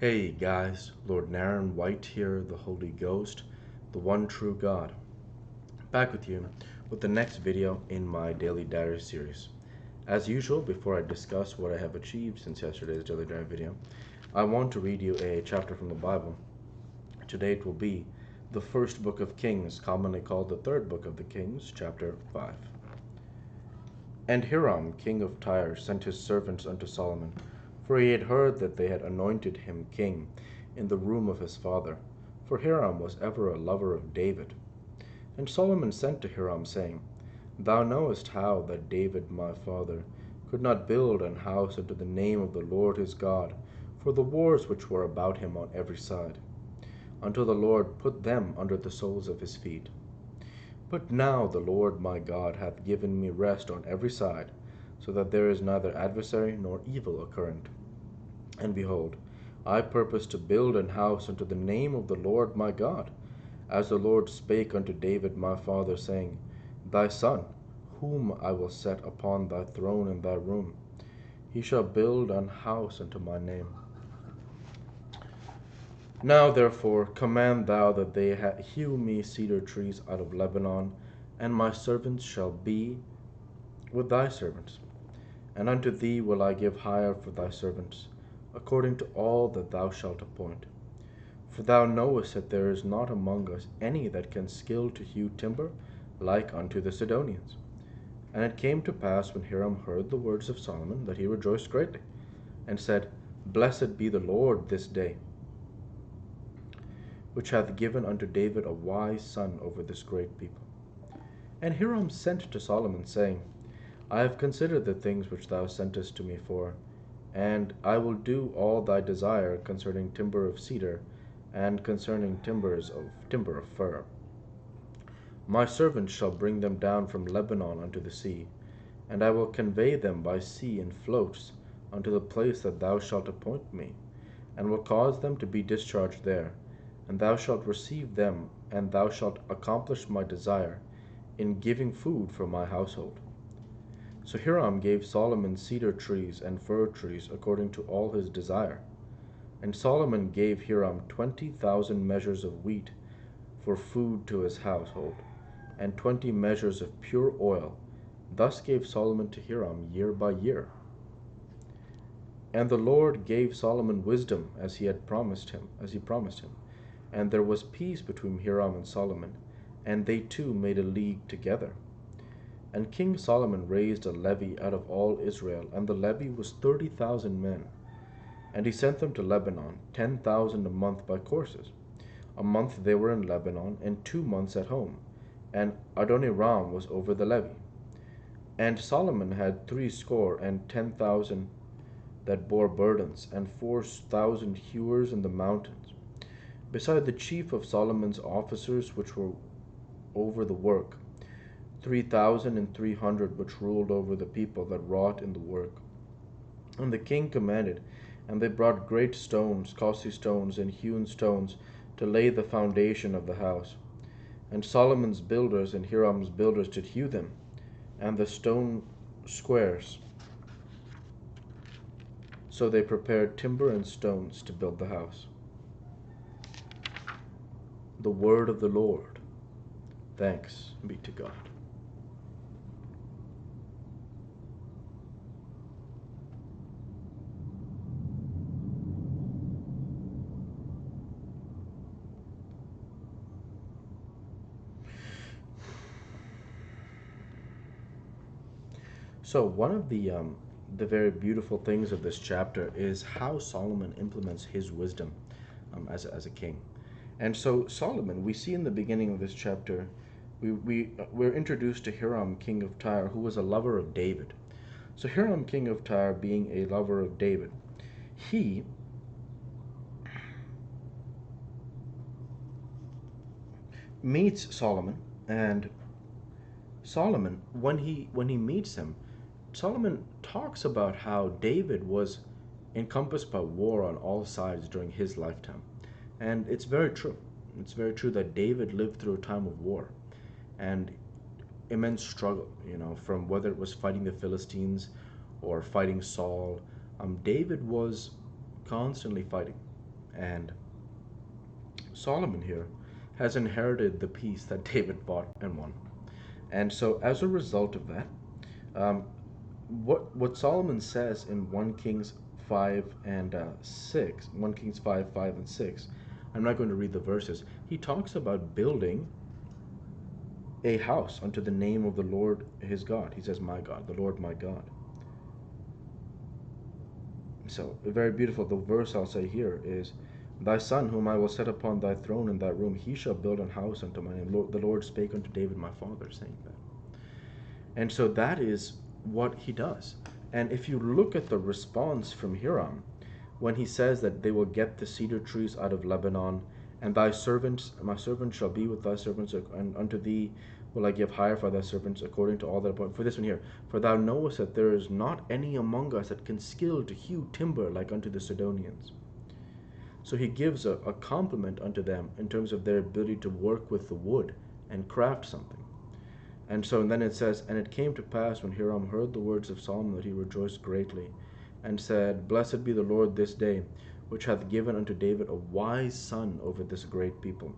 Hey guys, Lord Naren White here, the Holy Ghost, the one true God, back with you with the next video in my Daily Diary series. As usual, before I discuss what I have achieved since yesterday's Daily Diary video, I want to read you a chapter from the Bible. Today it will be the first book of Kings, commonly called the third book of the Kings, chapter 5. And Hiram, king of Tyre, sent his servants unto Solomon, for he had heard that they had anointed him king in the room of his father, for Hiram was ever a lover of David. And Solomon sent to Hiram, saying, Thou knowest how that David my father could not build an house unto the name of the Lord his God, for the wars which were about him on every side, until the Lord put them under the soles of his feet. But now the Lord my God hath given me rest on every side, so that there is neither adversary nor evil occurrent. And behold, I purpose to build an house unto the name of the Lord my God, as the Lord spake unto David my father, saying, Thy son, whom I will set upon thy throne in thy room, he shall build an house unto my name. Now therefore command thou that they hew me cedar trees out of Lebanon, and my servants shall be with thy servants. And unto thee will I give hire for thy servants, according to all that thou shalt appoint. For thou knowest that there is not among us any that can skill to hew timber like unto the Sidonians. And it came to pass, when Hiram heard the words of Solomon, that he rejoiced greatly, and said, Blessed be the Lord this day, which hath given unto David a wise son over this great people. And Hiram sent to Solomon, saying, I have considered the things which thou sentest to me for, and I will do all thy desire concerning timber of cedar, and concerning timber of fir. My servants shall bring them down from Lebanon unto the sea, and I will convey them by sea in floats unto the place that thou shalt appoint me, and will cause them to be discharged there, and thou shalt receive them, and thou shalt accomplish my desire in giving food for my household. So Hiram gave Solomon cedar trees and fir trees according to all his desire. And Solomon gave Hiram 20,000 measures of wheat for food to his household, and 20 measures of pure oil. Thus gave Solomon to Hiram year by year. And the Lord gave Solomon wisdom as he promised him, and there was peace between Hiram and Solomon, and they two made a league together. And King Solomon raised a levy out of all Israel, and the levy was 30,000 men. And he sent them to Lebanon, 10,000 a month by courses. A month they were in Lebanon, and 2 months at home. And Adoniram was over the levy. And Solomon had 60,010 that bore burdens, and 4,000 hewers in the mountains, beside the chief of Solomon's officers which were over the work, 3,300 which ruled over the people that wrought in the work. And the king commanded, and they brought great stones, costly stones, and hewn stones, to lay the foundation of the house. And Solomon's builders and Hiram's builders did hew them, and the stone squares. So they prepared timber and stones to build the house. The word of the Lord. Thanks be to God. So one of the very beautiful things of this chapter is how Solomon implements his wisdom as a king. And so Solomon, we see in the beginning of this chapter, we're introduced to Hiram, king of Tyre, who was a lover of David. So Hiram, king of Tyre, being a lover of David, he meets Solomon, and Solomon, when he meets him, Solomon talks about how David was encompassed by war on all sides during his lifetime. And it's very true. It's very true that David lived through a time of war and immense struggle, from whether it was fighting the Philistines or fighting Saul. David was constantly fighting. And Solomon here has inherited the peace that David fought and won. And so, as a result of that, um, what Solomon says in 1 Kings 5 and 6, 1 Kings 5, 5 and 6, I'm not going to read the verses. He talks about building a house unto the name of the Lord his God. He says, my God, the Lord my God. So, very beautiful. The verse I'll say here is, thy son, whom I will set upon thy throne in thy room, he shall build an house unto my name. The Lord spake unto David my father, saying that. And so that is what he does. And if you look at the response from Hiram, when he says that they will get the cedar trees out of Lebanon, and thy servants, my servants shall be with thy servants, and unto thee will I give hire for thy servants according to all that appoint. For this one here, for thou knowest that there is not any among us that can skill to hew timber like unto the Sidonians. So he gives a compliment unto them in terms of their ability to work with the wood and craft something. And so then it says, and it came to pass when Hiram heard the words of Solomon that he rejoiced greatly, and said, blessed be the Lord this day, which hath given unto David a wise son over this great people.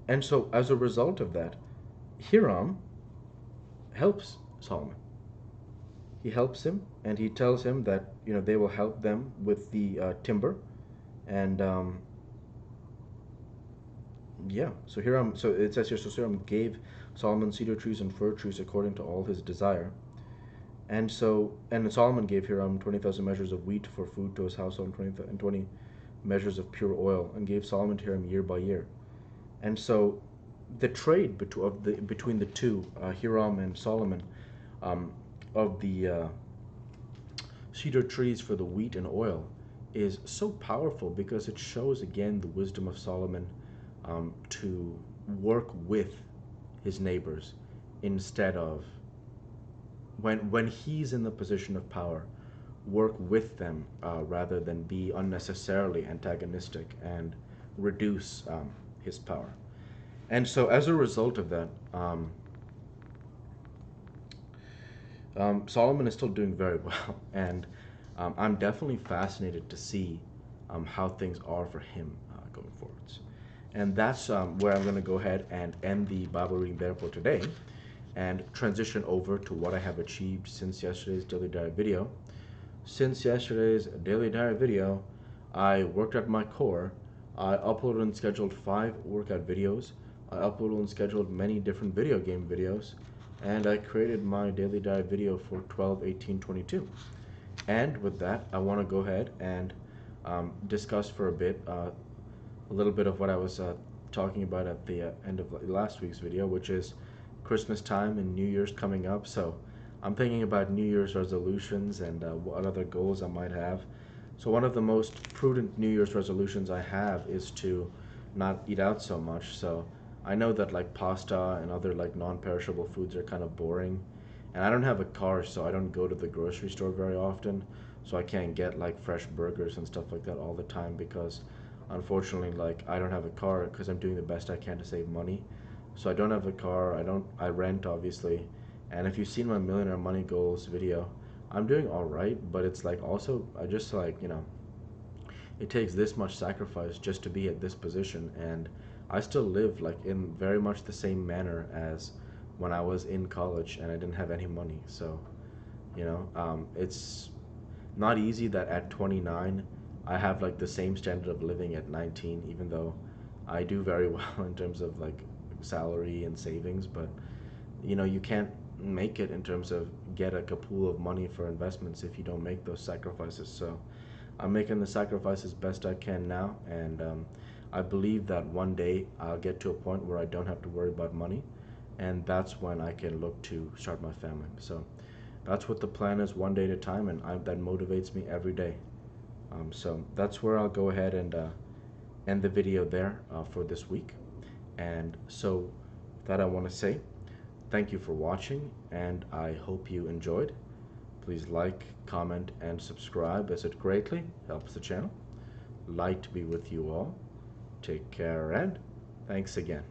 And so as a result of that, Hiram helps Solomon. He helps him, and he tells him that they will help them with the timber, and yeah. So Hiram, so it says here, so Hiram gave Solomon cedar trees and fir trees according to all his desire. And Solomon gave Hiram 20,000 measures of wheat for food to his household, and 20 measures of pure oil, and gave Solomon to Hiram year by year. And so the trade between the two, Hiram and Solomon, of the cedar trees for the wheat and oil, is so powerful because it shows again the wisdom of Solomon to work with his neighbors instead of, when he's in the position of power, work with them rather than be unnecessarily antagonistic and reduce his power. And so as a result of that, Solomon is still doing very well, and I'm definitely fascinated to see how things are for him going forwards. And that's where I'm going to go ahead and end the Bible reading there for today, and transition over to what I have achieved since yesterday's Daily Diary video. Since yesterday's Daily Diary video, I worked at my core. I uploaded and scheduled 5 workout videos. I uploaded and scheduled many different video game videos, and I created my Daily Diary video for 12/18/22. And with that, I want to go ahead and discuss for a little bit of what I was talking about at the end of last week's video, which is Christmas time and New Year's coming up. So I'm thinking about New Year's resolutions and what other goals I might have. So one of the most prudent New Year's resolutions I have is to not eat out so much. So I know that like pasta and other like non-perishable foods are kind of boring, and I don't have a car, so I don't go to the grocery store very often, so I can't get like fresh burgers and stuff like that all the time because unfortunately, like, I don't have a car because I'm doing the best I can to save money. So I don't have a car. I rent, obviously. And if you've seen my Millionaire Money Goals video, I'm doing all right, but it's like also I just like, it takes this much sacrifice just to be at this position, and I still live like in very much the same manner as when I was in college and I didn't have any money. So, it's not easy that at 29 I have like the same standard of living at 19, even though I do very well in terms of like salary and savings, but you can't make it in terms of get a pool of money for investments if you don't make those sacrifices. So I'm making the sacrifices best I can now, and I believe that one day I'll get to a point where I don't have to worry about money, and that's when I can look to start my family. So that's what the plan is, one day at a time, and that motivates me every day. So that's where I'll go ahead and end the video there for this week. And so with that, I want to say thank you for watching, and I hope you enjoyed. Please like, comment, and subscribe, as it greatly helps the channel. Light be with you all. Take care, and thanks again.